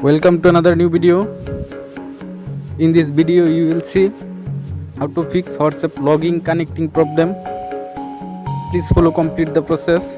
Welcome to another new video. In this video you will see how to fix WhatsApp logging connecting problem. Please follow complete the process.